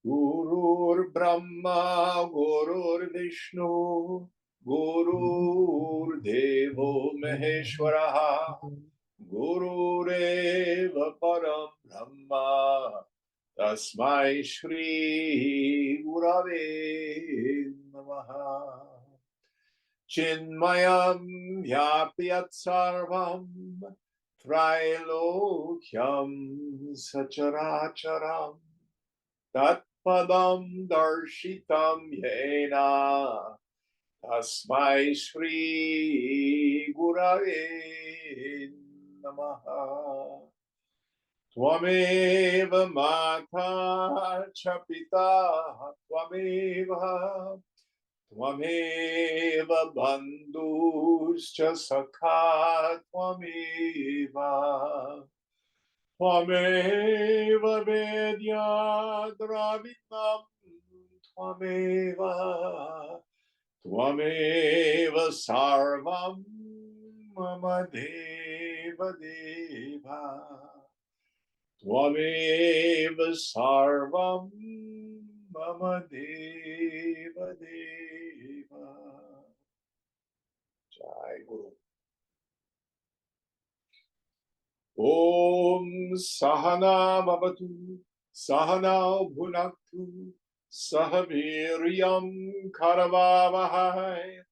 Gurur Brahma, Gurur Vishnu, Gurur Devo Maheshwara, Gurureva Param Brahma, Tasmai Shri Gurave Namaha. Chinmayam Vyapyat Sarvam Trilokyam Sacharacharam Tatpadam Darshitam Yena Tasmai Shri Gurave Namaha. Tvameva Mata Chapita Tvameva Tvameva bandhuscha sakha tvameva Tvameva vedya dravinam Tvameva Tvameva sarvam mama deva deva Tvameva sarvam mama deva deva. Jai Guru. Om Sahana Bhavatu Sahana Bhunaktu Sahaviryam Karavavahai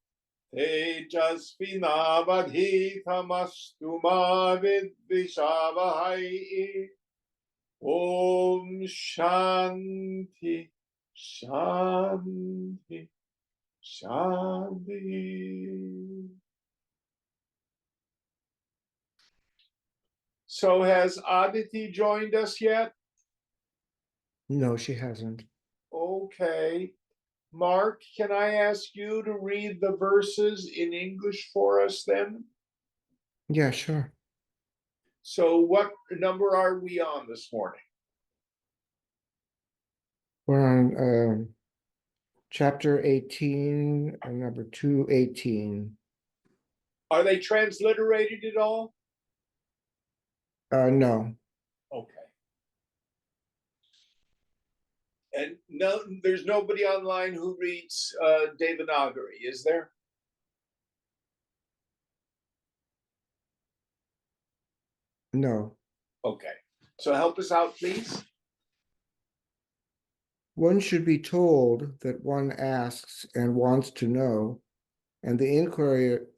Tejasvinavadhitamastu ma vidvishavahai. Om Shanti Shanti Shanti. So has Aditi joined us yet? No, she hasn't. Okay. Mark, can I ask you to read the verses in English for us then? Yeah, sure. So what number are we on this morning? We're on chapter 18, number 218. Are they transliterated at all? No. Okay. And no, there's nobody online who reads Devanagari, is there? No. Okay. So help us out, please. One should be told that one asks and wants to know, and the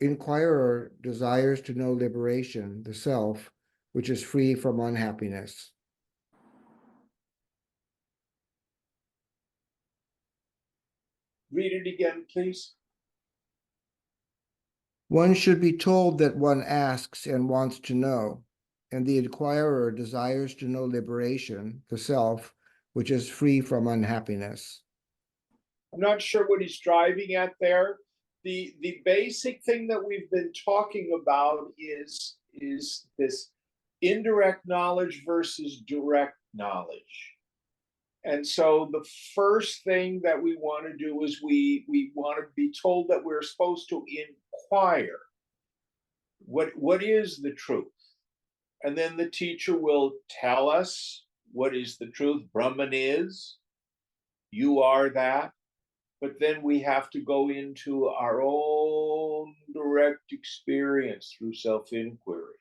inquirer desires to know liberation, the self, which is free from unhappiness. Read it again, please. One should be told that one asks and wants to know, and the inquirer desires to know liberation, the self, which is free from unhappiness. I'm not sure what he's driving at there. The basic thing that we've been talking about is this indirect knowledge versus direct knowledge. And so the first thing that we want to do is we want to be told that we're supposed to inquire what is the truth. And then the teacher will tell us what is the truth. Brahman is, you are that. But then we have to go into our own direct experience through self-inquiry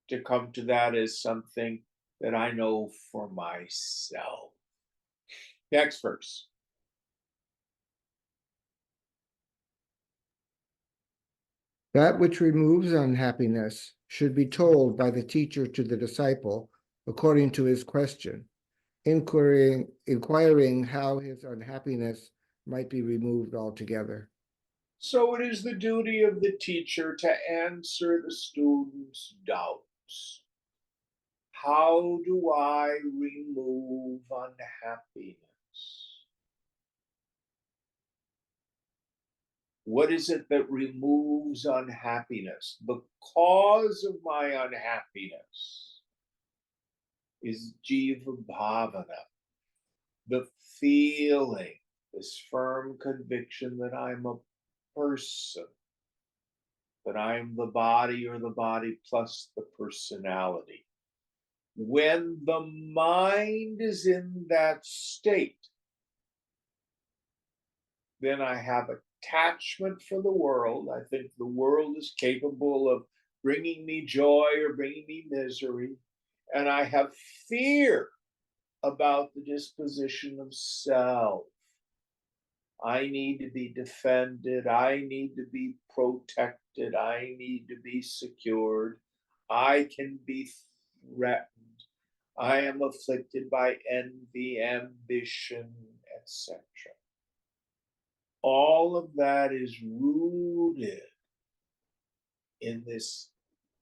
to come to that as something that I know for myself. Next verse. That which removes unhappiness should be told by the teacher to the disciple according to his question, inquiring how his unhappiness might be removed altogether. So it is the duty of the teacher to answer the student's doubts. How do I remove unhappiness? What is it that removes unhappiness? The cause of my unhappiness is jiva bhavana, the feeling, this firm conviction that I'm a person, that I'm the body or the body plus the personality. When the mind is in that state, then I have attachment for the world. I think the world is capable of bringing me joy or bringing me misery. And I have fear about the disposition of self. I need to be defended. I need to be protected. I need to be secured. I can be threatened. I am afflicted by envy, ambition, etc. All of that is rooted in this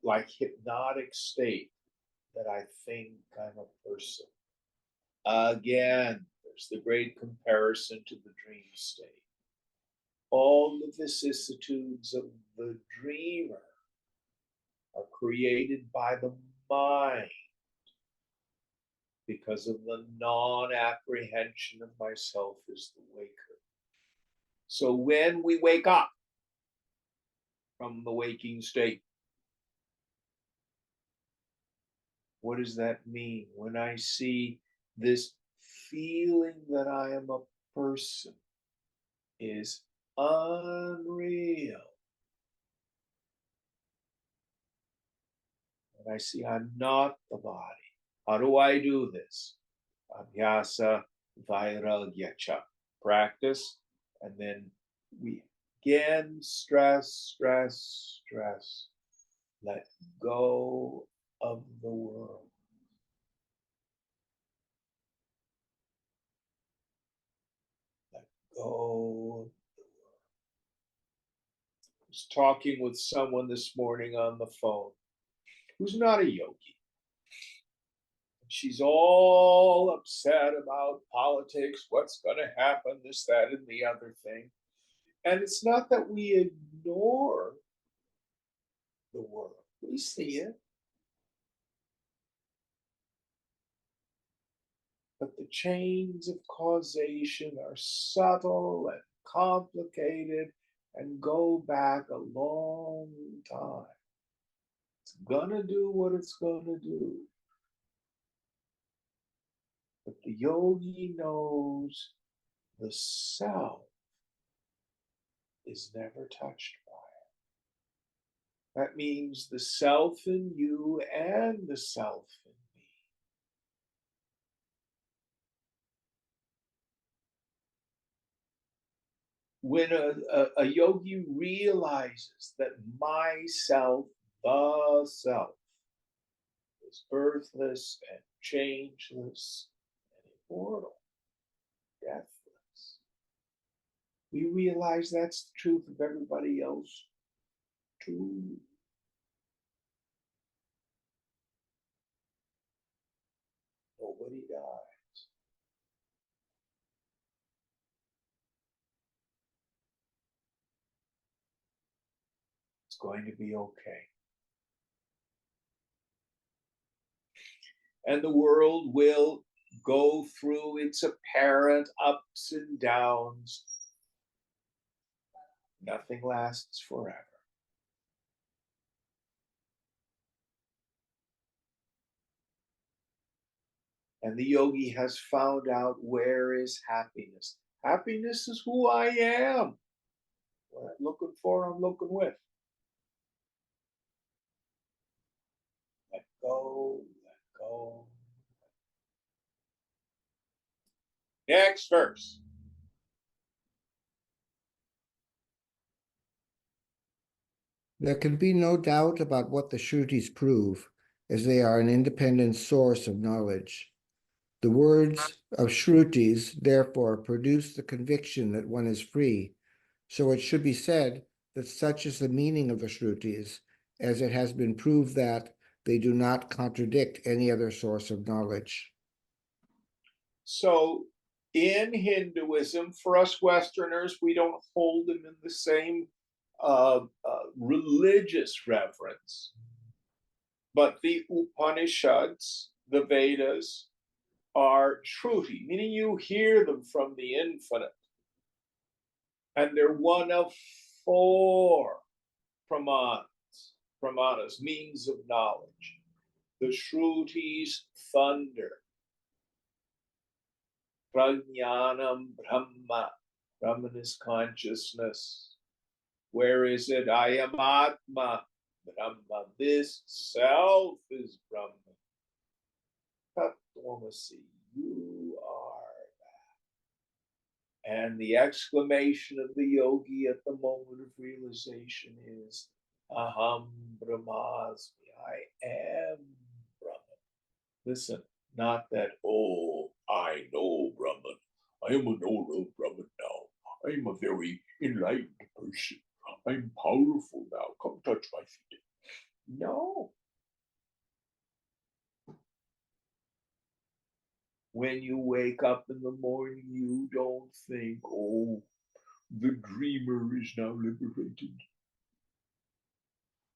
like hypnotic state that I think I'm a person. Again, there's the great comparison to the dream state. All the vicissitudes of the dreamer are created by the mind because of the non-apprehension of myself as the waker. So when we wake up from the waking state, what does that mean? When I see this feeling that I am a person is unreal, and I see I'm not the body. How do I do this? Abhyasa vairagyacha. Practice, and then we again stress. Let go of the world. Let go of the world. I was talking with someone this morning on the phone who's not a yogi. She's all upset about politics, what's going to happen, this, that, and the other thing. And it's not that we ignore the world, we see it. But the chains of causation are subtle and complicated and go back a long time. It's gonna do what it's gonna do. But the yogi knows the self is never touched by it. That means the self in you and the self in me. When a yogi realizes that myself, the self, is birthless and changeless and immortal, deathless, we realize that's the truth of everybody else too. Nobody dies. It's going to be okay. And the world will go through its apparent ups and downs. Nothing lasts forever. And the yogi has found out where is happiness. Happiness is who I am. What I'm looking for, I'm looking with. Let go, let go. Next verse. There can be no doubt about what the Shrutis prove, as they are an independent source of knowledge. The words of Shrutis, therefore, produce the conviction that one is free, so it should be said that such is the meaning of the Shrutis, as it has been proved that they do not contradict any other source of knowledge. So in Hinduism, for us Westerners, we don't hold them in the same religious reverence. But the Upanishads, the Vedas, are Shruti, meaning you hear them from the infinite. And they're one of 4 pramanas, means of knowledge. The Shrutis thunder. Prajnanam Brahma. Brahman is consciousness. Where is it? I am Atma. Brahma, this self is Brahman. Tatvamasi, you are that. And the exclamation of the yogi at the moment of realization is, Aham Brahmasmi, I am Brahman. Listen, not that, oh, I know Brahman. I am a knower of Brahman now. I am a very enlightened person. I'm powerful now. Come touch my feet. No. When you wake up in the morning, you don't think, oh, the dreamer is now liberated.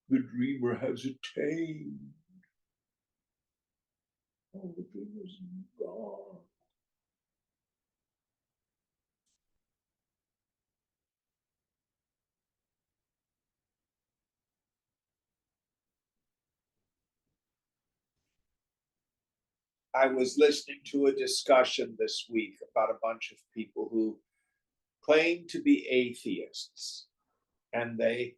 The dreamer has attained. Oh, the dreamer's gone. I was listening to a discussion this week about a bunch of people who claim to be atheists, and they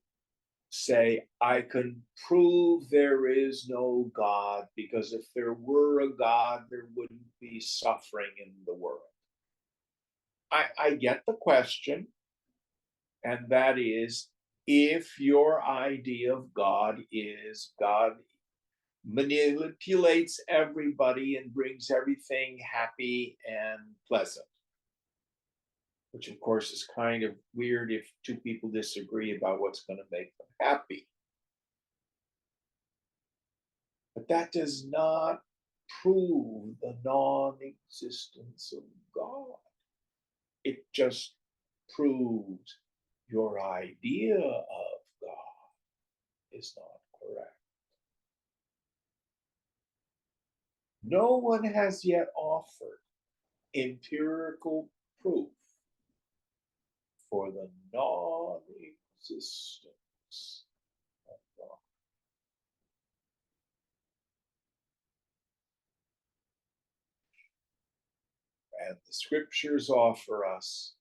say, I can prove there is no God, because if there were a God, there wouldn't be suffering in the world. I get the question, and that is, if your idea of God is God manipulates everybody and brings everything happy and pleasant, which of course is kind of weird if two people disagree about what's going to make them happy. But that does not prove the non-existence of God. It just proves your idea of God is not correct. No one has yet offered empirical proof for the non-existence of God. And the scriptures offer us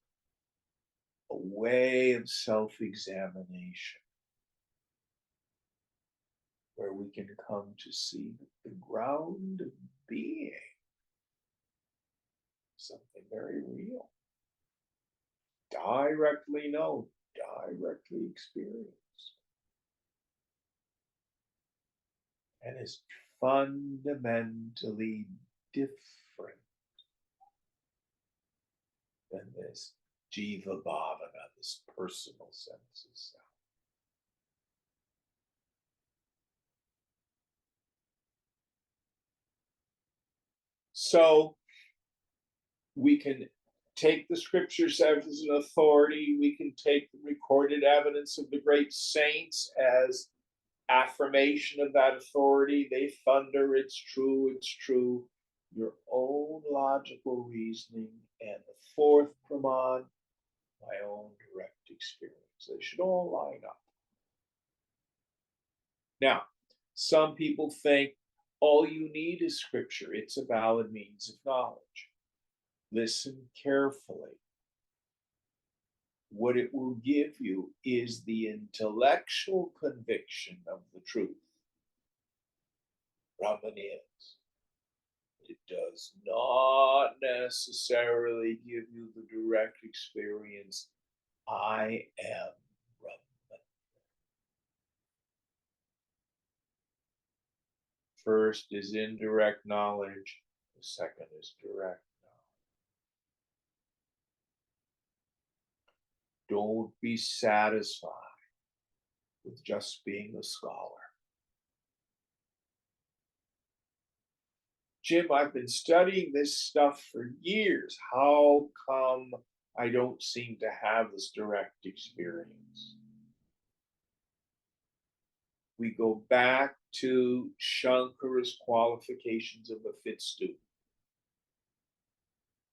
a way of self-examination where we can come to see the ground of being, something very real, directly known, directly experienced, and is fundamentally different than this jiva bhavana, this personal sense of self. So we can take the scriptures as an authority. We can take the recorded evidence of the great saints as affirmation of that authority. They thunder, it's true, it's true. Your own logical reasoning, and the fourth praman, my own direct experience. They should all line up. Now, some people think all you need is scripture. It's a valid means of knowledge. Listen carefully. What it will give you is the intellectual conviction of the truth. Brahman is. It does not necessarily give you the direct experience, I am Brahman. First is indirect knowledge, the second is direct knowledge. Don't be satisfied with just being a scholar. Jim, I've been studying this stuff for years. How come I don't seem to have this direct experience? We go back to Shankara's qualifications of a fit student.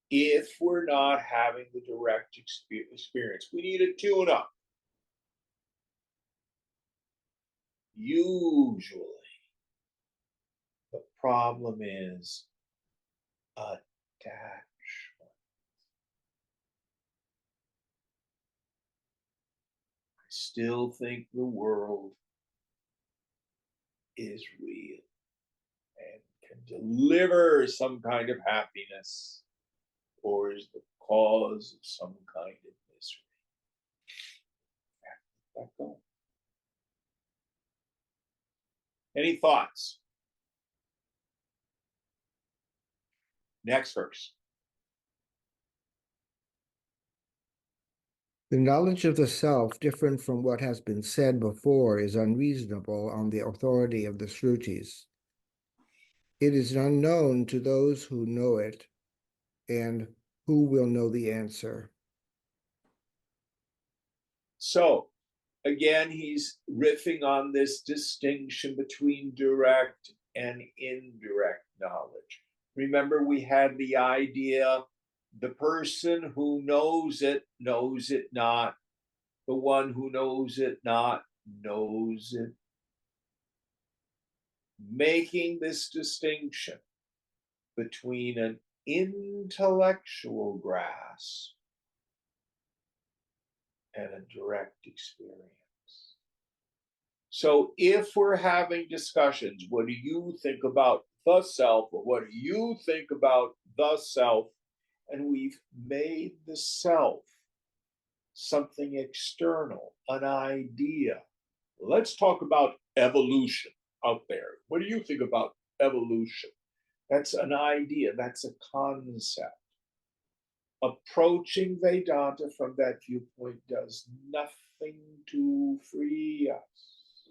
If we're not having the direct experience, we need a tune-up. Usually, the problem is attachment. still think the world is real and can deliver some kind of happiness, or is the cause of some kind of misery. Let go. Any thoughts? Next verse. The knowledge of the self, different from what has been said before, is unreasonable on the authority of the Shrutis. It is unknown to those who know it, and who will know the answer. So, again, he's riffing on this distinction between direct and indirect knowledge. Remember, we had the idea the person who knows it not. The one who knows it not knows it. Making this distinction between an intellectual grasp and a direct experience. So if we're having discussions, what do you think about the self, or what do you think about the self? And we've made the self something external, an idea. Let's talk about evolution out there. What do you think about evolution? That's an idea, that's a concept. Approaching Vedanta from that viewpoint does nothing to free us.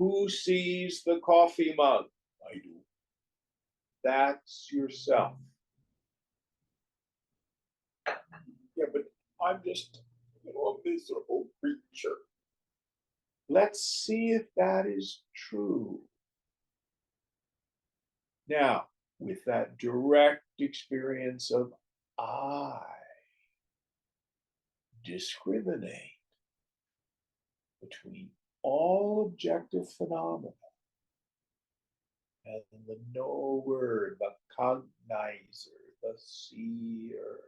Who sees the coffee mug? I do. That's yourself. Yeah, but I'm just, a miserable creature. Let's see if that is true. Now, with that direct experience of I, discriminate between all objective phenomena and the knower, the cognizer, the seer,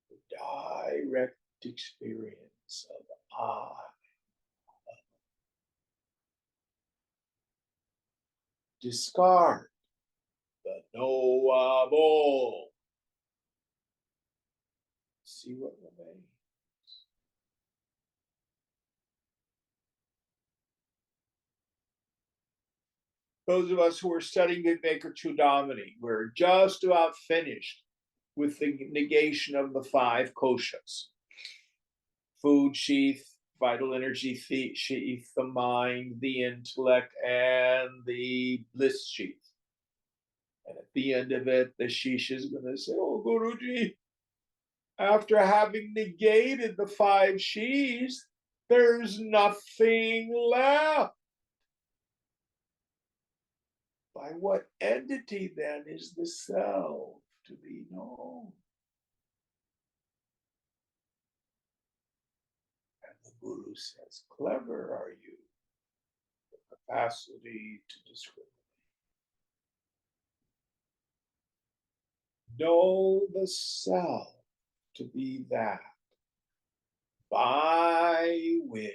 the direct experience of I. Discard the knowable. See what remains. Those of us who are studying Viveka Chudamani, we're just about finished with the negation of the 5 koshas. Food sheath, vital energy sheath, the mind, the intellect, and the bliss sheath. And at the end of it, the Shisha is going to say, oh, Guruji, after having negated the 5 sheaths, there's nothing left. By what entity then is the self to be known? And the Guru says, clever are you, the capacity to discriminate. Know the self to be that by which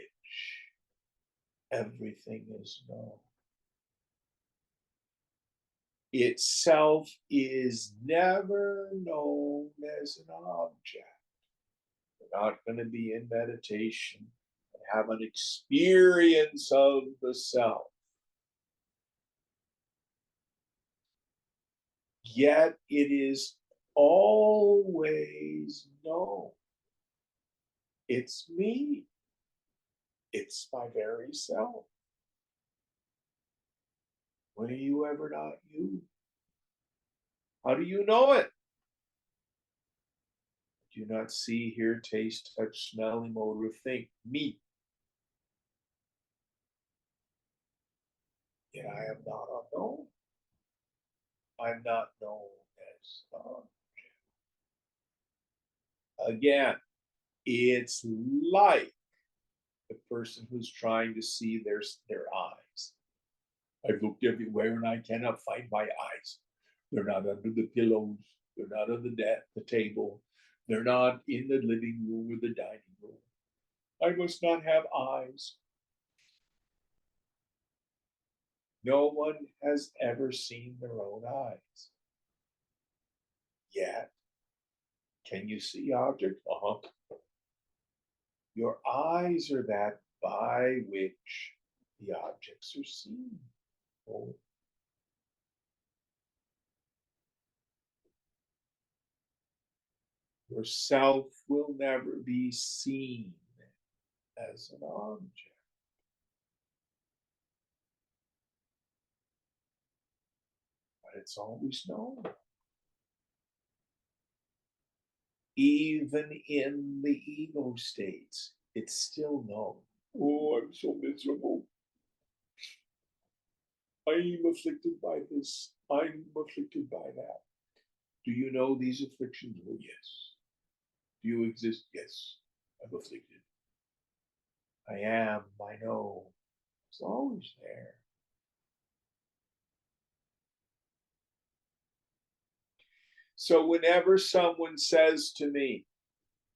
everything is known. Itself is never known as an object. We're not going to be in meditation and have an experience of the self. Yet it is always known. It's me. It's my very self. When are you ever not you? How do you know it? Do not see, hear, taste, touch, smell, emote, or think. Me. Yet I am not unknown. I'm not known as object. Again, it's like the person who's trying to see their eyes. I've looked everywhere and I cannot find my eyes. They're not under the pillows. They're not on the table. They're not in the living room or the dining room. I must not have eyes. No one has ever seen their own eyes. Yet, can you see objects? Your eyes are that by which the objects are seen. Oh. Yourself will never be seen as an object. But it's always known. Even in the ego states, it's still known. Oh, I'm so miserable. I'm afflicted by this. I'm afflicted by that. Do you know these afflictions? Oh, yes. Do you exist? Yes. I'm afflicted. I am. I know. It's always there. So whenever someone says to me,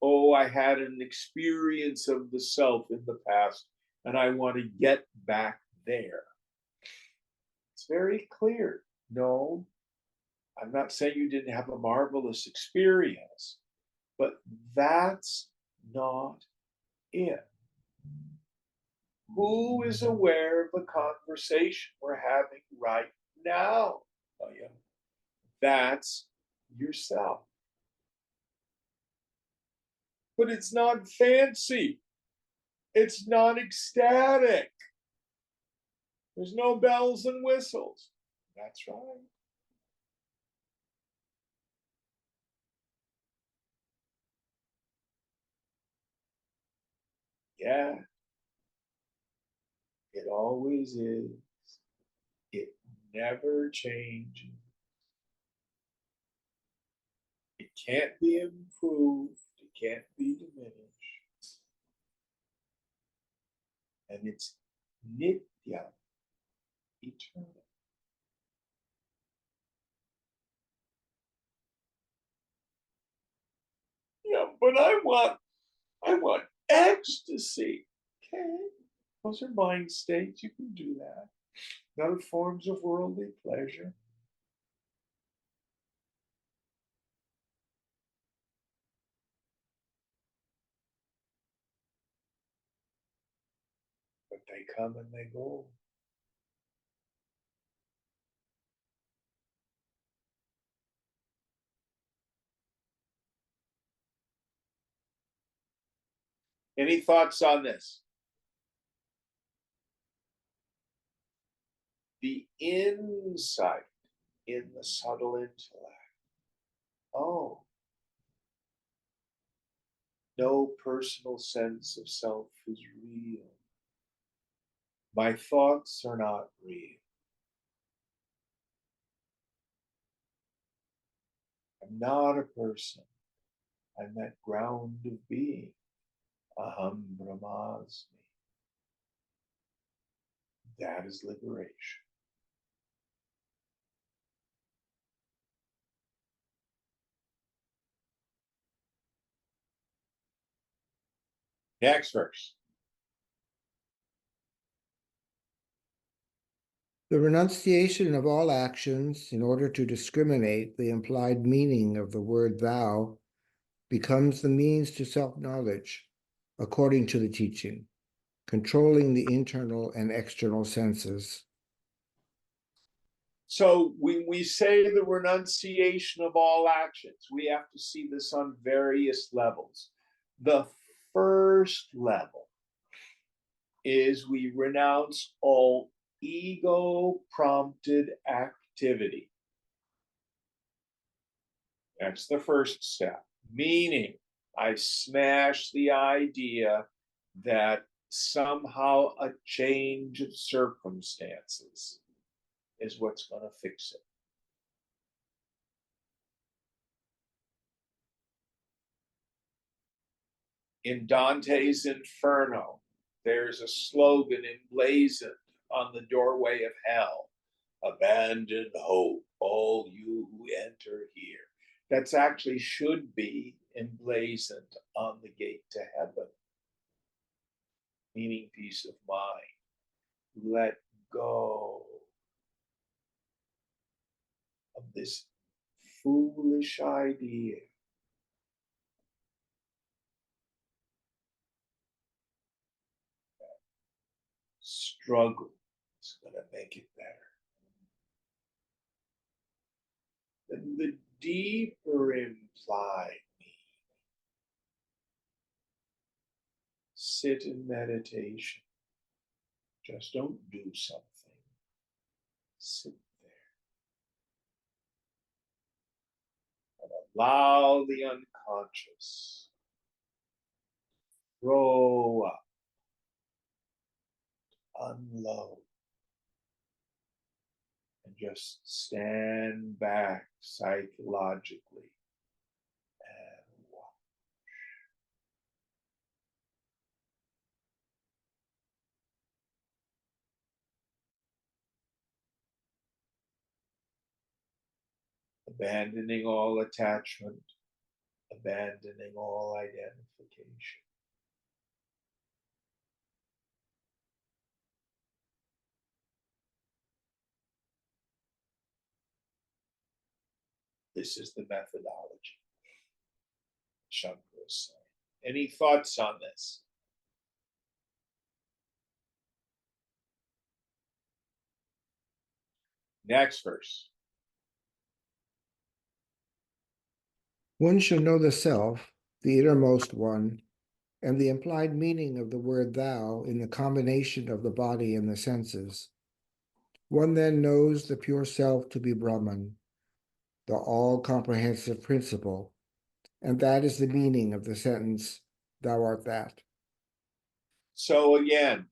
oh, I had an experience of the self in the past and I want to get back there, it's very clear. No, I'm not saying you didn't have a marvelous experience, but that's not it. Who is aware of the conversation we're having right now? Oh, yeah. That's yourself. But it's not fancy. It's not ecstatic. There's no bells and whistles. That's right. Yeah, it always is. It never changes. It can't be improved. It can't be diminished. And it's nitya, eternal. Yeah, but I want ecstasy. Okay. Those are mind states. You can do that. Other forms of worldly pleasure. But they come and they go. Any thoughts on this? The insight in the subtle intellect. Oh, no personal sense of self is real. My thoughts are not real. I'm not a person. I'm that ground of being. Aham Brahmasmi. That is liberation. Next verse. The renunciation of all actions in order to discriminate the implied meaning of the word thou becomes the means to self-knowledge, according to the teaching, controlling the internal and external senses. So when we say the renunciation of all actions, we have to see this on various levels. The first level is we renounce all ego-prompted activity. That's the first step, meaning I smash the idea that somehow a change of circumstances is what's going to fix it. In Dante's Inferno, there's a slogan emblazoned on the doorway of hell: abandon hope, all you who enter here. That's actually should be emblazoned on the gate to heaven, meaning peace of mind. Let go of this foolish idea that struggle is going to make it better. Then the deeper implied meaning. Sit in meditation. Just don't do something. Sit there and allow the unconscious throw up, unload, and just stand back psychologically and watch. Abandoning all attachment, abandoning all identification. This is the methodology, Shankara is saying. Any thoughts on this? Next verse. One shall know the self, the innermost one, and the implied meaning of the word thou in the combination of the body and the senses. One then knows the pure self to be Brahman, the all-comprehensive principle, and that is the meaning of the sentence, thou art that. So again,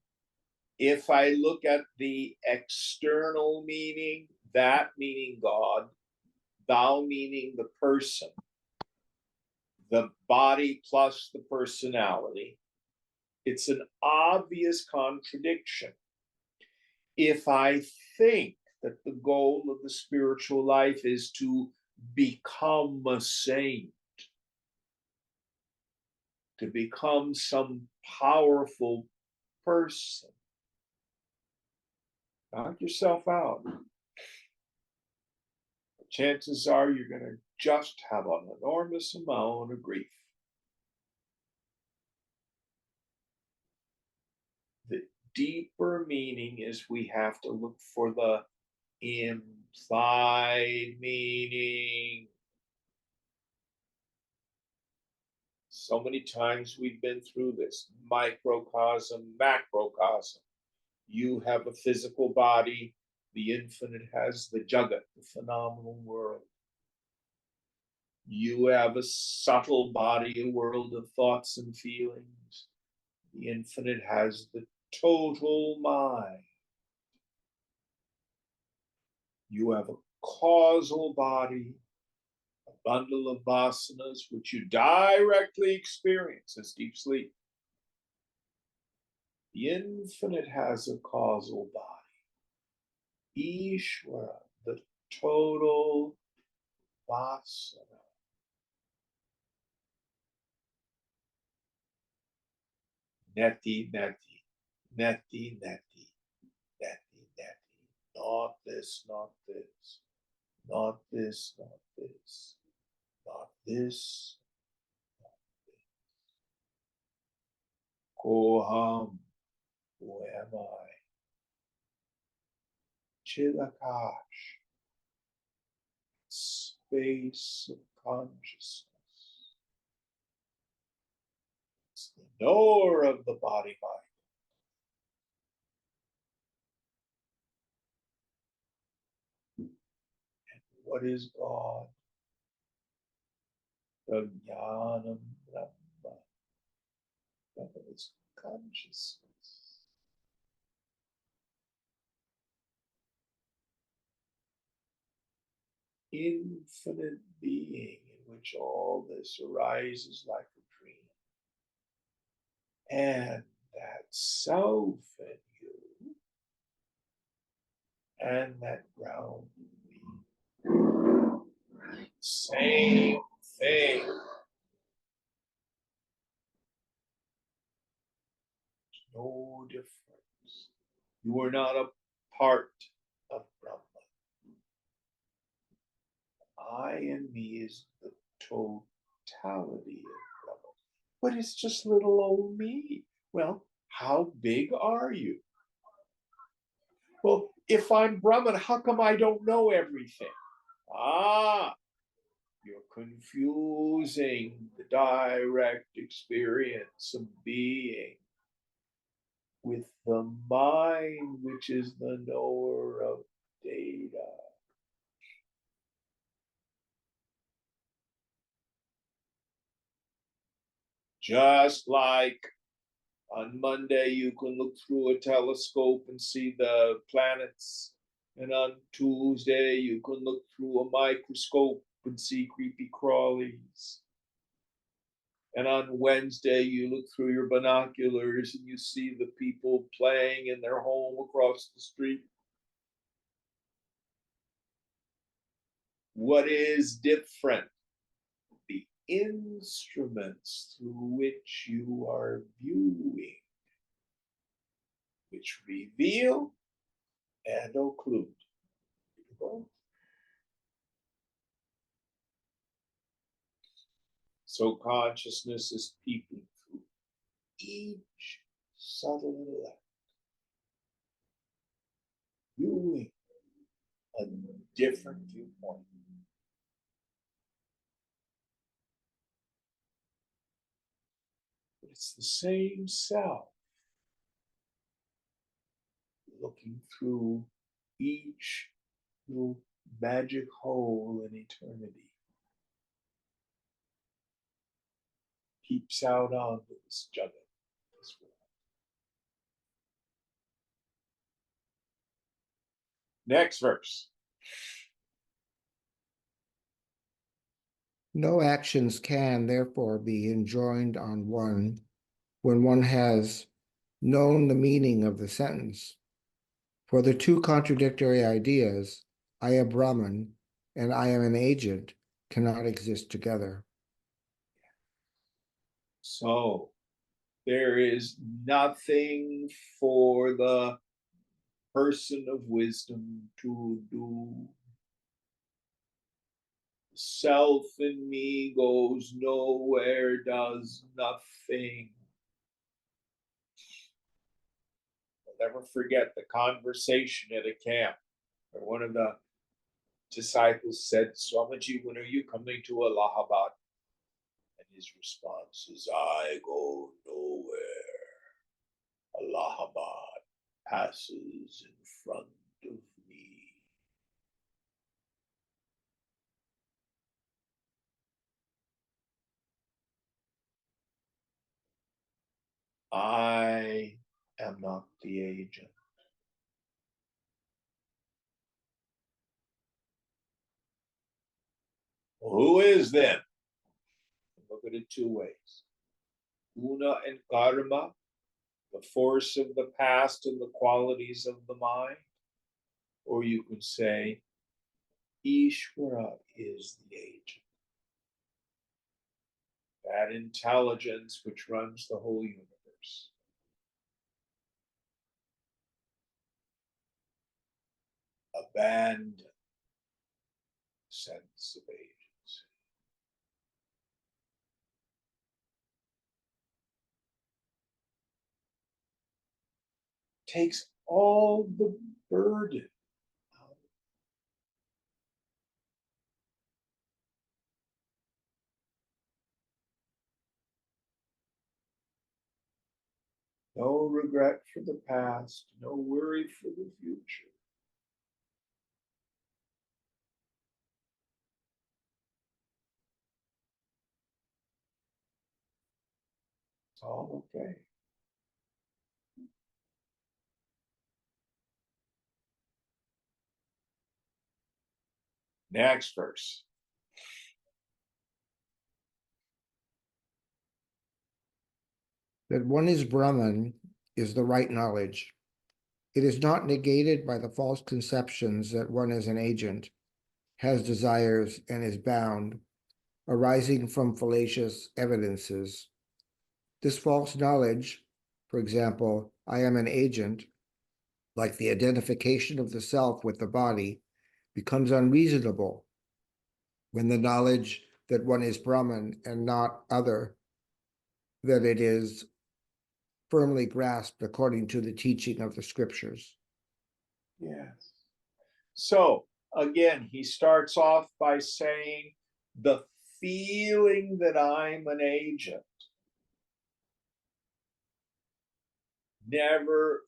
if I look at the external meaning, that meaning God, thou meaning the person, the body plus the personality, it's an obvious contradiction. If I think that the goal of the spiritual life is to become a saint, to become some powerful person, knock yourself out. Chances are you're going to just have an enormous amount of grief. The deeper meaning is we have to look for the implied meaning. So many times we've been through this microcosm, macrocosm. You have a physical body, the infinite has the jagat, the phenomenal world. You have a subtle body, a world of thoughts and feelings. The infinite has the total mind. You have a causal body, a bundle of vasanas, which you directly experience as deep sleep. The infinite has a causal body. Ishvara, the total vasana. Neti, neti, neti, neti, neti, neti. Not this, not this, not this, not this, not this, not this. Koham, who am I? Chilakash, space of consciousness. It's the knower of the body mind. And what is God? The Jnanam Brahma. Brahma is consciousness. Infinite being in which all this arises like a dream. And that self in you and that ground in me. Same thing. You are not a part of Brahman. I and me is the totality of Brahman. But it's just little old me. Well, how big are you? Well, if I'm Brahman, how come I don't know everything? Ah, you're confusing the direct experience of being with the mind, which is the knower of data. Just like on Monday, you can look through a telescope and see the planets. And on Tuesday, you can look through a microscope and see creepy crawlies. And on Wednesday, you look through your binoculars and you see the people playing in their home across the street. What is different? The instruments through which you are viewing, which reveal and occlude. So consciousness is peeping through each subtle intellect, viewing a different viewpoint. But it's the same self looking through each little magic hole in eternity. Peeps out onto this jagat, this world. Next verse. No actions can, therefore, be enjoined on one when one has known the meaning of the sentence. For the two contradictory ideas, I am Brahman and I am an agent, cannot exist together. So there is nothing for the person of wisdom to do. Self in me goes nowhere, does nothing. I'll never forget the conversation at a camp where one of the disciples said, Swamiji, when are you coming to Allahabad? And his response is, I go nowhere. Allahabad passes in front of me. I am not the agent. Who is then? Look at it two ways. Guna and karma, the force of the past and the qualities of the mind. Or you could say, Ishvara is the agent. That intelligence which runs the whole universe. Abandon sense of agency. Takes all the burden out. No regret for the past, no worry for the future. It's all okay. Next verse. That one is Brahman is the right knowledge. It is not negated by the false conceptions that one is an agent, has desires, and is bound, arising from fallacious evidences. This false knowledge, for example, I am an agent, like the identification of the self with the body, becomes unreasonable when the knowledge that one is Brahman and not other, that it is firmly grasped according to the teaching of the scriptures. Yes. So again, he starts off by saying the feeling that I'm an agent never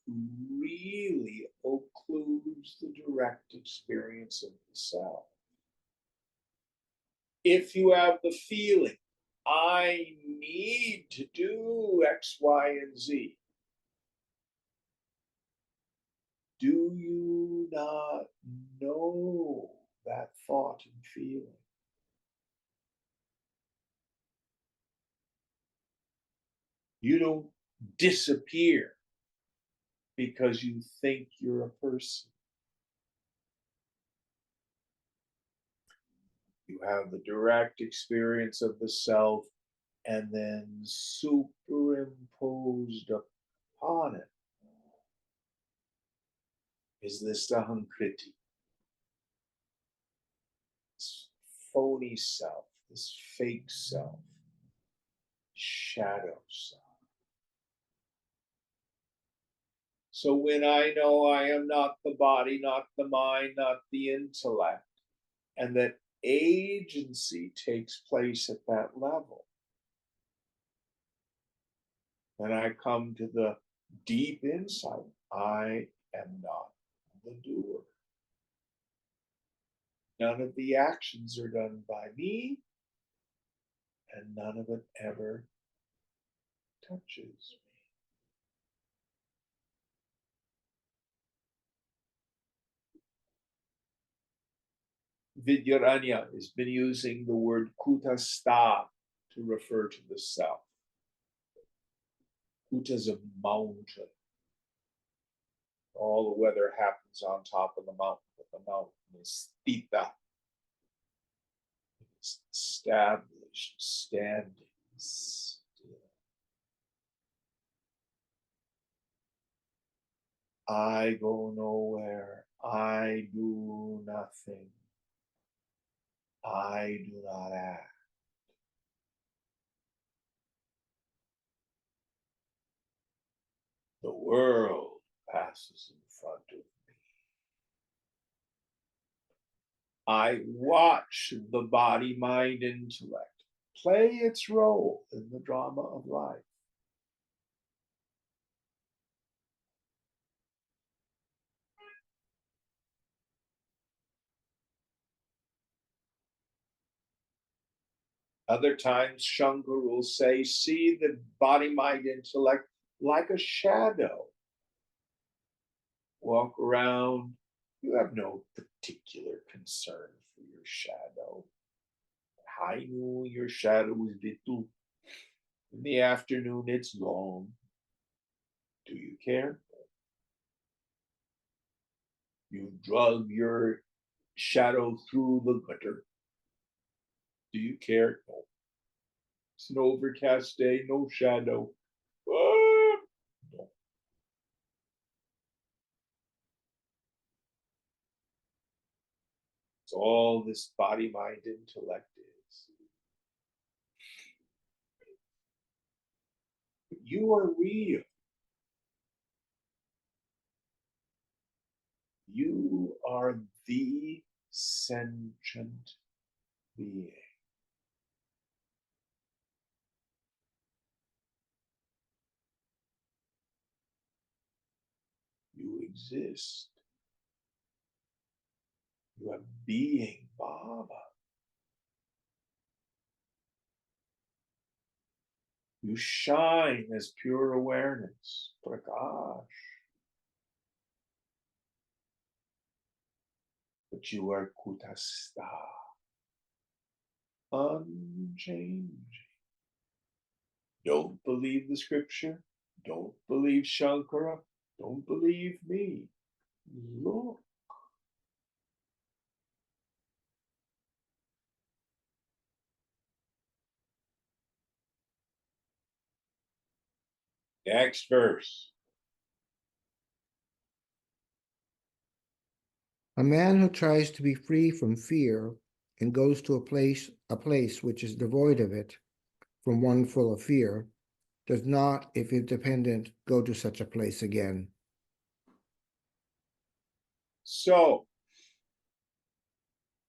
really occludes the direct experience of the self. If you have the feeling, I need to do X, Y, and Z, do you not know that thought and feeling? You don't disappear because you think you're a person. You have the direct experience of the self, and then superimposed upon it is this Ahankriti, this phony self, this fake self, shadow self. So when I know I am not the body, not the mind, not the intellect, and that agency takes place at that level, then I come to the deep insight, I am not the doer. None of the actions are done by me, and none of it ever touches me. Vidyaranya has been using the word kutastha to refer to the self. Kuta is a mountain. All the weather happens on top of the mountain, but the mountain is stita. It's established, standing still. I go nowhere. I do nothing. I do not act. The world passes in front of me. I watch the body, mind, intellect play its role in the drama of life. Other times, Shankar will say, see the body, mind, intellect like a shadow. Walk around, you have no particular concern for your shadow. High noon, your shadow is little. In the afternoon, it's long. Do you care? You drug your shadow through the gutter. Do you care? No. It's an overcast day, no shadow. Ah, no. It's all this body, mind, intellect is. But you are real. You are the sentient being. You exist. You are being Baba. You shine as pure awareness, Prakash. But you are Kutastha, unchanging. Don't believe the scripture. Don't believe Shankara. Don't believe me. Look. Next verse. A man who tries to be free from fear and goes to a place which is devoid of it, from one full of fear, does not, if independent, go to such a place again. So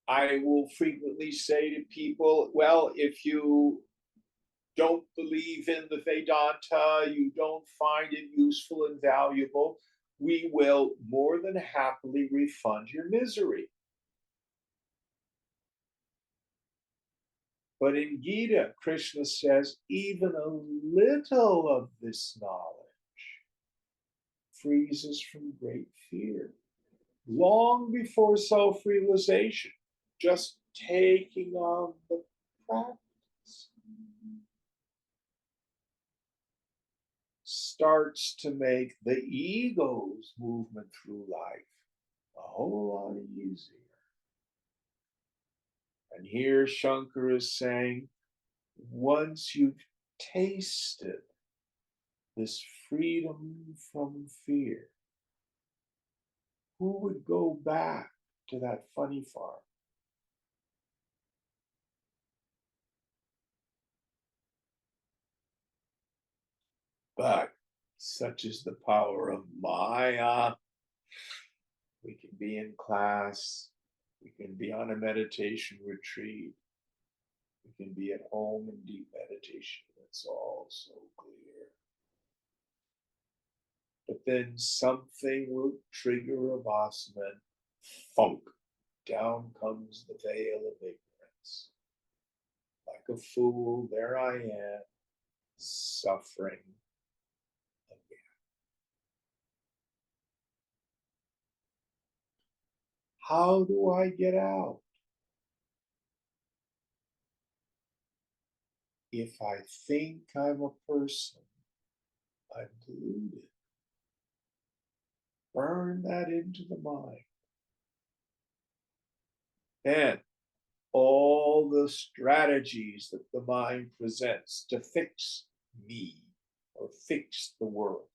I will frequently say to people, well, if you don't believe in the Vedanta, you don't find it useful and valuable, we will more than happily refund your misery. But in Gita, Krishna says, even a little of this knowledge frees us from great fear. Long before self-realization, just taking on the practice starts to make the ego's movement through life a whole lot easier. And here Shankar is saying, once you've tasted this freedom from fear, who would go back to that funny farm? But such is the power of Maya. We can be in class, we can be on a meditation retreat, we can be at home in deep meditation. It's all so clear. But then something will trigger a vasana, and funk, down comes the veil of ignorance. Like a fool, there I am, suffering again. How do I get out? If I think I'm a person, I'm deluded. Burn that into the mind. And all the strategies that the mind presents to fix me or fix the world,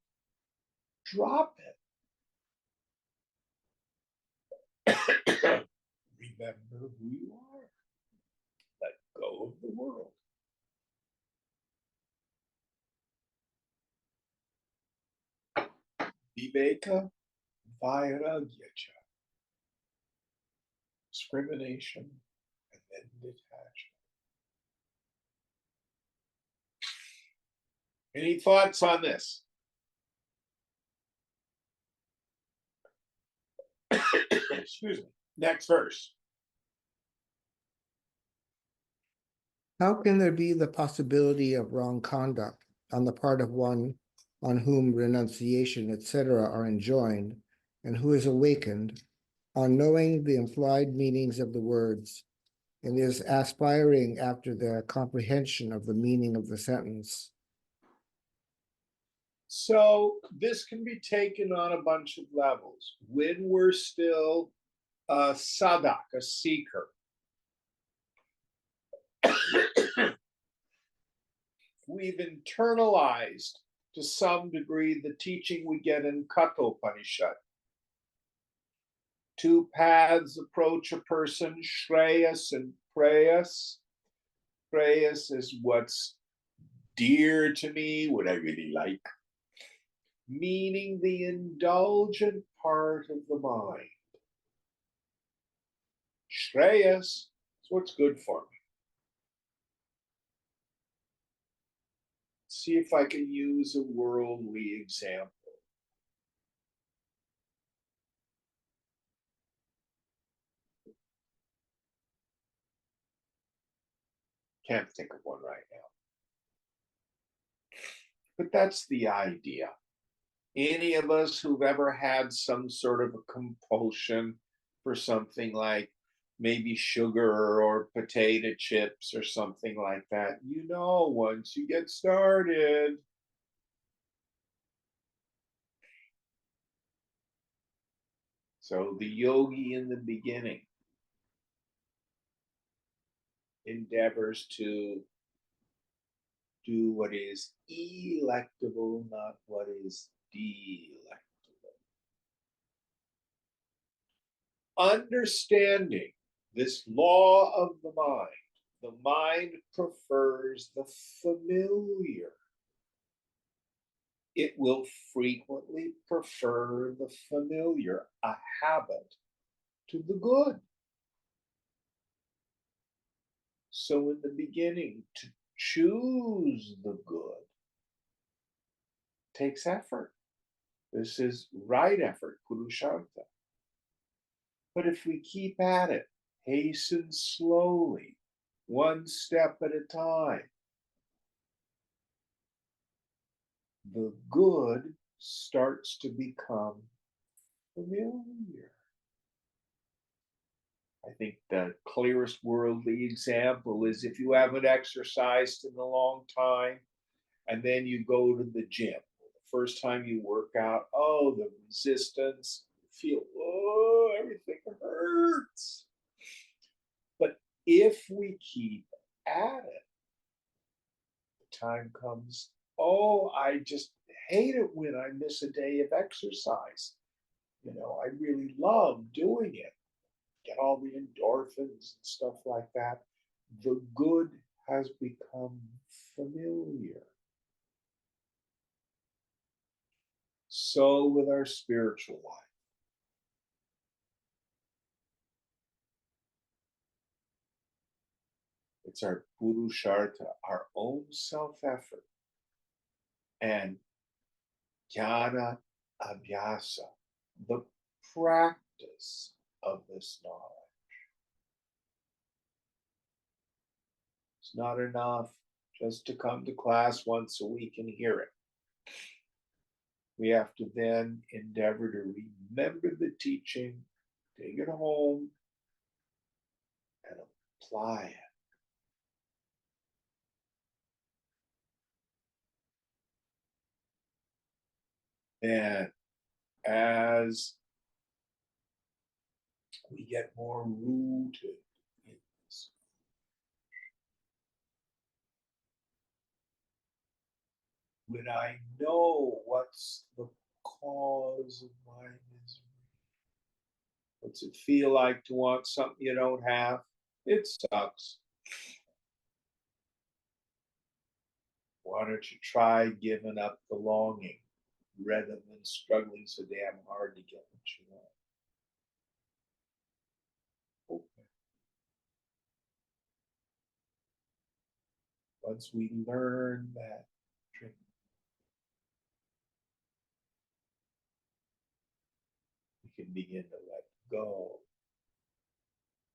drop it. Remember who you are. Let go of the world. Viveka Vairagyacha. Discrimination and then detachment. Any thoughts on this? Excuse me. Next verse. How can there be the possibility of wrong conduct on the part of one on whom renunciation, etc., are enjoined, and who is awakened on knowing the implied meanings of the words, and is aspiring after the comprehension of the meaning of the sentence? So this can be taken on a bunch of levels. When we're still a sadak, a seeker, we've internalized to some degree the teaching we get in Kathopanishad. Two paths approach a person, Shreyas and Preyas. Preyas is what's dear to me, what I really like, meaning the indulgent part of the mind. Shreyas is what's good for me. See if I can use a worldly example. Can't think of one right now. But that's the idea. Any of us who've ever had some sort of a compulsion for something like maybe sugar or potato chips or something like that, you know, once you get started, so the yogi in the beginning endeavors to do what is electable, not what is delectable. understanding this law of the mind prefers the familiar. It will frequently prefer the familiar, a habit, to the good. So in the beginning, to choose the good takes effort. This is right effort, purushartha. But if we keep at it, hasten slowly, one step at a time, the good starts to become familiar. I think the clearest worldly example is if you haven't exercised in a long time and then you go to the gym. The first time you work out, oh, the resistance, you feel, oh, everything hurts. But if we keep at it, the time comes, oh, I just hate it when I miss a day of exercise. I really love doing it. Get all the endorphins and stuff like that. The good has become familiar. So with our spiritual life. It's our purushartha, our own self-effort, and jnana abhyasa, the practice of this knowledge. It's not enough just to come to class once a week and hear it. We have to then endeavor to remember the teaching, take it home, and apply it. And as we get more rooted in this, when I know what's the cause of my misery, what's it feel like to want something you don't have? It sucks. Why don't you try giving up the longing rather than struggling so damn hard to get what you want? Okay. Once we learn that trick, we can begin to let go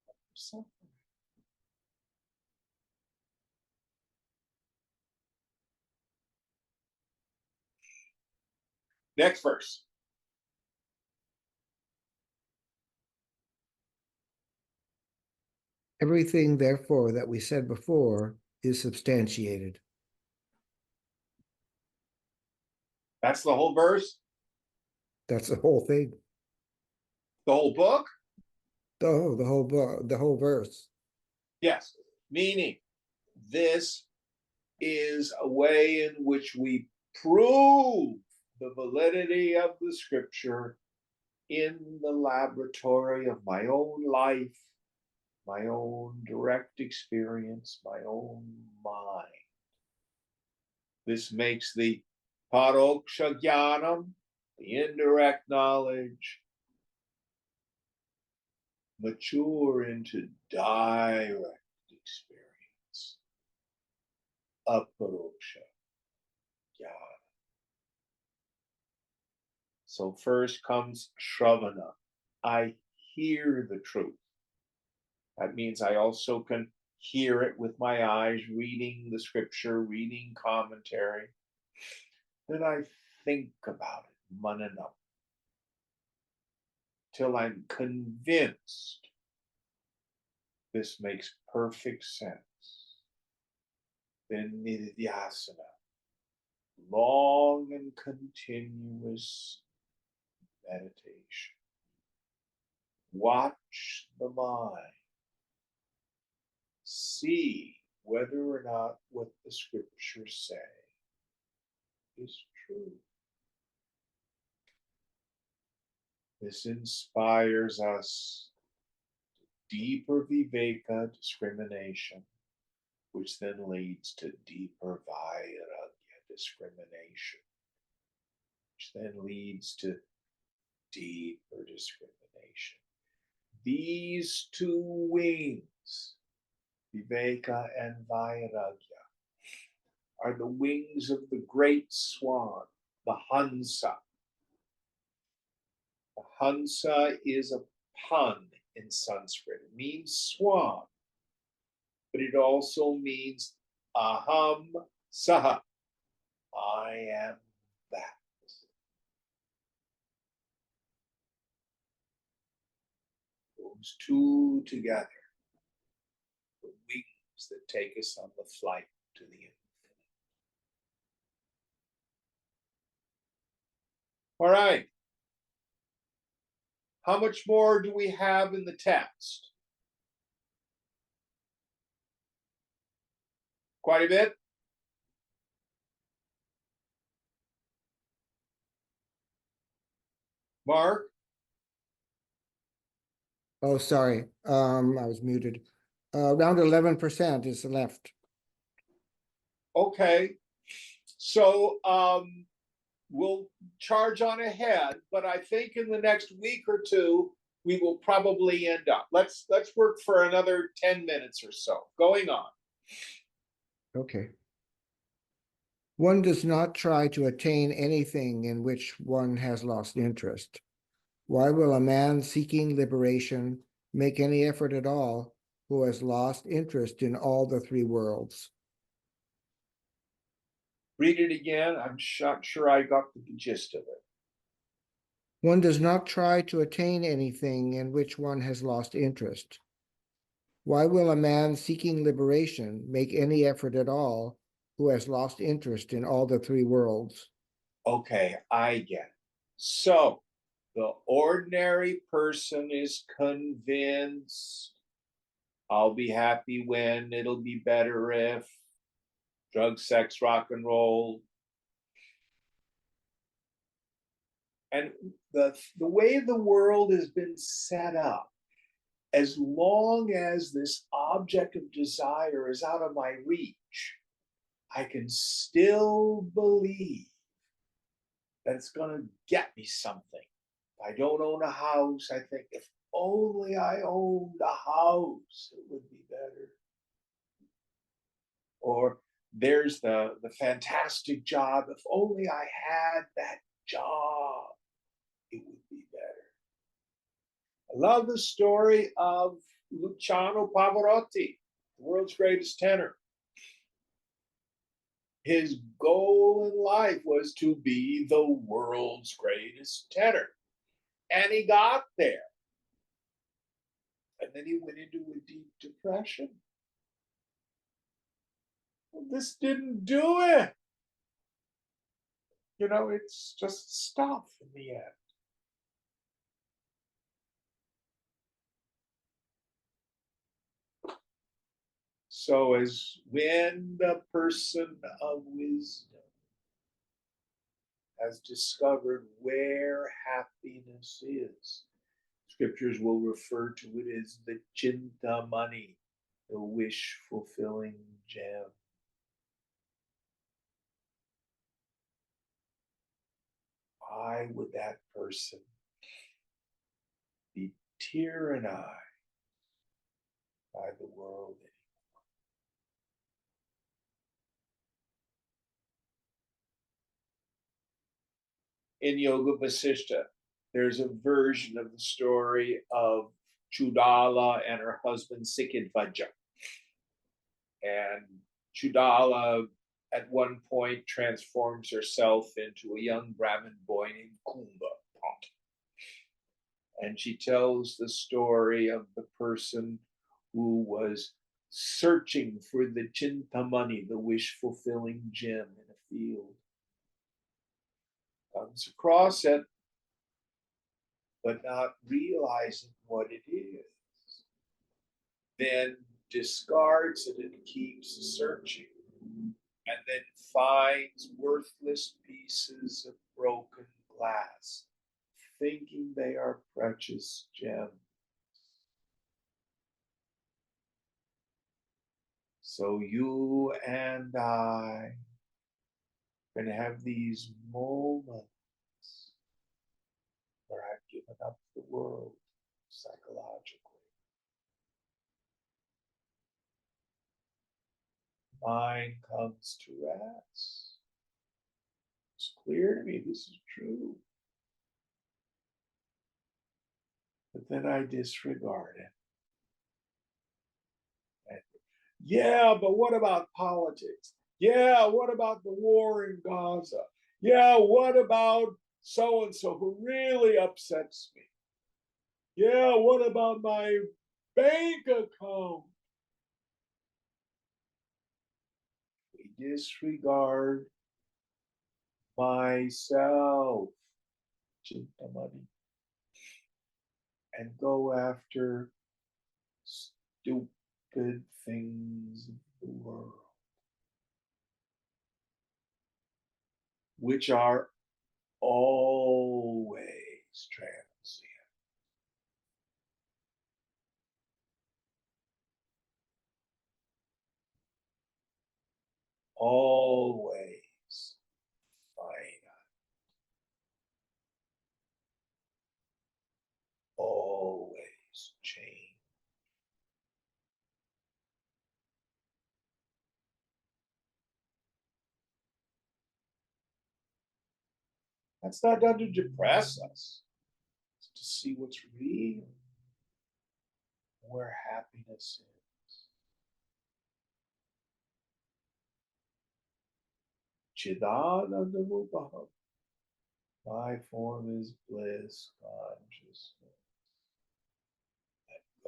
of suffering. Next verse. Everything, therefore, that we said before is substantiated. That's the whole verse? That's the whole thing. The whole book? The whole book, the whole verse. Yes. Meaning, this is a way in which we prove the validity of the scripture in the laboratory of my own life, my own direct experience, my own mind. This makes the paroksha jnanam, the indirect knowledge, mature into direct experience, aparoksha jnana. So first comes shravana. I hear the truth. That means I also can hear it with my eyes, reading the scripture, reading commentary. Then I think about it, manana, till I'm convinced this makes perfect sense. Then nididhyasana, long and continuous meditation. Watch the mind. See whether or not what the scriptures say is true. This inspires us deeper viveka, discrimination, which then leads to deeper vairagya, discrimination, which then leads to deeper discrimination. These two wings, viveka and vairagya, are the wings of the great swan, the Hansa. The Hansa is a pun in Sanskrit. It means swan, but it also means aham saha. I am that. Those two together, the wings that take us on the flight to the infinite. All right. How much more do we have in the text? Quite a bit. Mark? Oh, sorry. I was muted. Around 11% is left. Okay. So we'll charge on ahead, but I think in the next week or two, we will probably end up. Let's work for another 10 minutes or so. Going on. Okay. One does not try to attain anything in which one has lost interest. Why will a man seeking liberation make any effort at all who has lost interest in all the three worlds? Read it again. I'm not sure I got the gist of it. One does not try to attain anything in which one has lost interest. Why will a man seeking liberation make any effort at all who has lost interest in all the three worlds? Okay, I get it. So the ordinary person is convinced I'll be happy when, it'll be better if, drug, sex, rock and roll. And the way the world has been set up, as long as this object of desire is out of my reach, I can still believe that it's going to get me something. If I don't own a house, I think if only I owned a house, it would be better. Or there's the fantastic job. If only I had that job, it would be better. I love the story of Luciano Pavarotti, the world's greatest tenor. His goal in life was to be the world's greatest tenor. And he got there. And then he went into a deep depression. Well, this didn't do it. You know, it's just stuff in the end. So as when the person of wisdom has discovered where happiness is, scriptures will refer to it as the chintamani, the wish-fulfilling gem. Why would that person be tyrannized by the world anymore? In Yoga Vasishta, there's a version of the story of Chudala and her husband Sikidvaja. And Chudala at one point transforms herself into a young Brahmin boy named Kumbha. And she tells the story of the person who was searching for the chintamani, the wish-fulfilling gem in a field. Comes across it, but not realizing what it is. Then discards it and keeps searching, and then finds worthless pieces of broken glass, thinking they are precious gems. So you and I are going to have these moments where I've given up the world psychologically. Mind comes to rest. It's clear to me this is true. But then I disregard it. And, yeah, but what about politics? Yeah, what about the war in Gaza? Yeah, what about so and so who really upsets me? Yeah, what about my bank account? We disregard myself, Chintamani, and go after stupid things of the world, which are always transient. Always finite. Always change. That's not done to depress us. It's to see what's real, where happiness is. Chidanandamupaham. My form is bliss consciousness.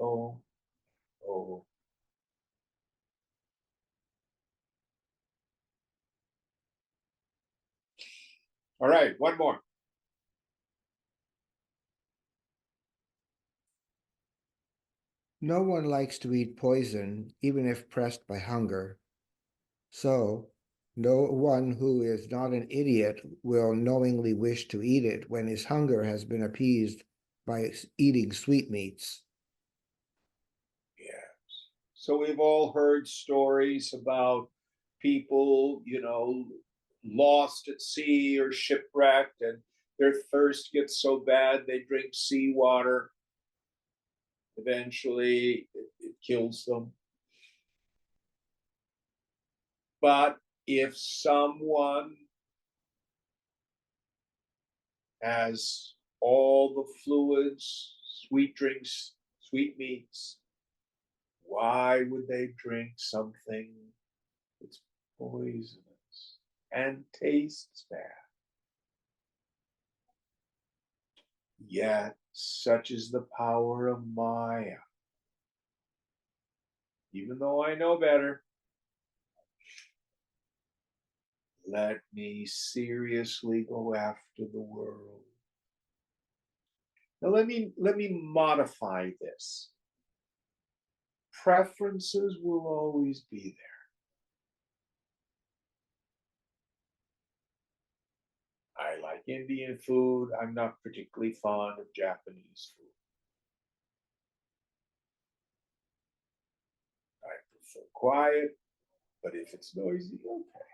Oh, oh. All right, one more. No one likes to eat poison, even if pressed by hunger. So, no one who is not an idiot will knowingly wish to eat it when his hunger has been appeased by eating sweetmeats. Yes. So we've all heard stories about people, lost at sea or shipwrecked, and their thirst gets so bad they drink seawater. Eventually, it kills them. But if someone has all the fluids, sweet drinks, sweetmeats, why would they drink something that's poisonous and tastes bad? Yet, such is the power of Maya. Even though I know better, let me seriously go after the world. Now let me modify this. Preferences will always be there. I like Indian food. I'm not particularly fond of Japanese food. I prefer quiet, but if it's noisy, okay.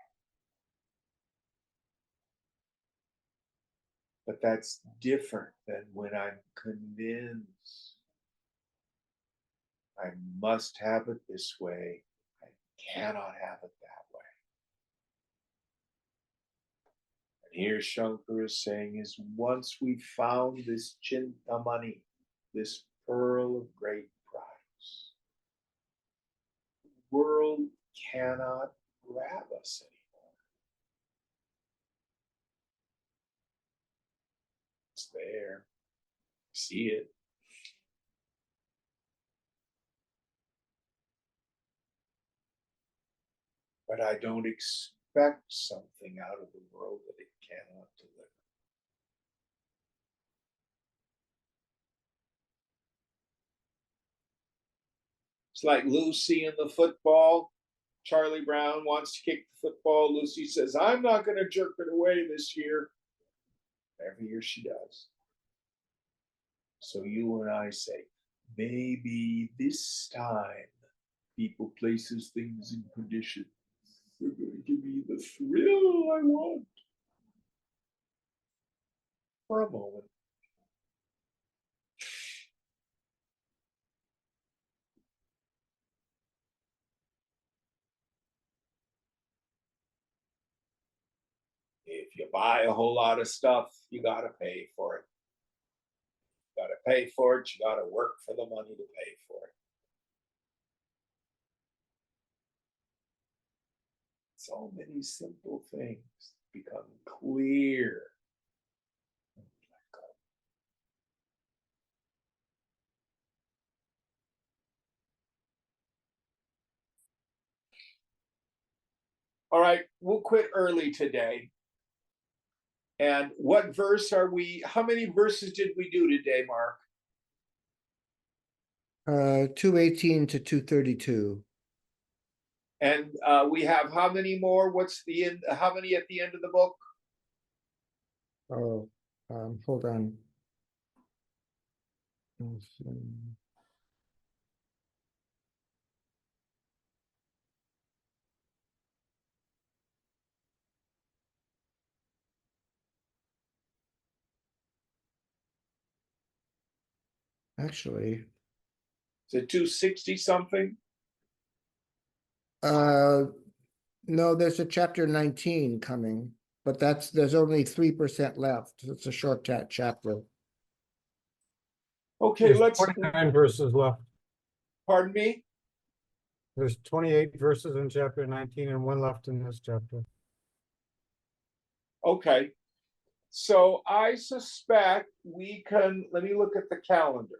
But that's different than when I'm convinced I must have it this way. I cannot have it that way. And here Shankar is saying is once we found this Chintamani, this pearl of great price, the world cannot grab us anymore. It's there. See it. But I don't expect something out of the world that it cannot deliver. It's like Lucy in the football. Charlie Brown wants to kick the football. Lucy says, I'm not going to jerk it away this year. Every year she does. So you and I say, maybe this time people, places, things, and conditions. They're going to give me the thrill I want. For a moment. If you buy a whole lot of stuff, you got to pay for it. You got to pay for it. You got to work for the money to pay for it. So many simple things become clear. All right, we'll quit early today. And what verse are we? How many verses did we do today, Mark? 218 to 232. And we have how many more? What's the end? How many at the end of the book? Oh, hold on. Actually, Is it 260 something? no, there's a chapter 19 coming, but there's only 3% left. It's a short chapter. Okay, There's let's. 29 verses left. Pardon me? There's 28 verses in chapter 19 and one left in this chapter. Okay. So I suspect we can, let me look at the calendar.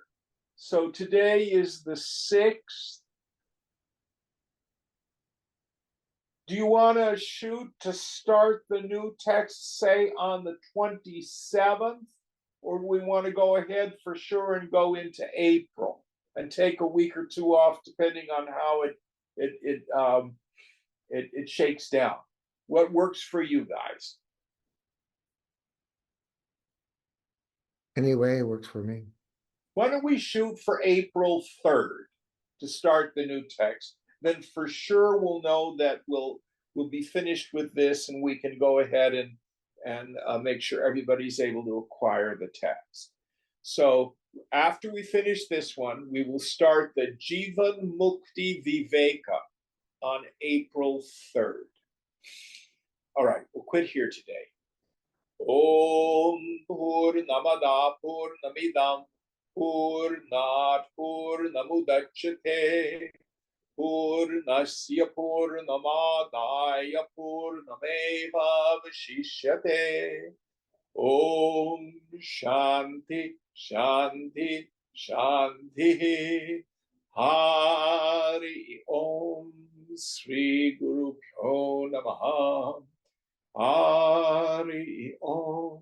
So today is the 6th. Do you want to shoot to start the new text, say, on the 27th? Or do we want to go ahead for sure and go into April and take a week or two off, depending on how it shakes down? What works for you guys? Anyway, it works for me. Why don't we shoot for April 3rd to start the new text? Then for sure we'll know that we'll be finished with this, and we can go ahead and make sure everybody's able to acquire the text. So after we finish this one, we will start the Jivan Mukti Viveka on April 3rd. All right, we'll quit here today. Om Purnamada Purnamidam Purnat Purnamudachyate Purnasya Purnamadaya Purnameva Vashishyate. Om Shanti Shanti Shanti. Hari Om Sri Guru Pyo Namaha. Hari Om.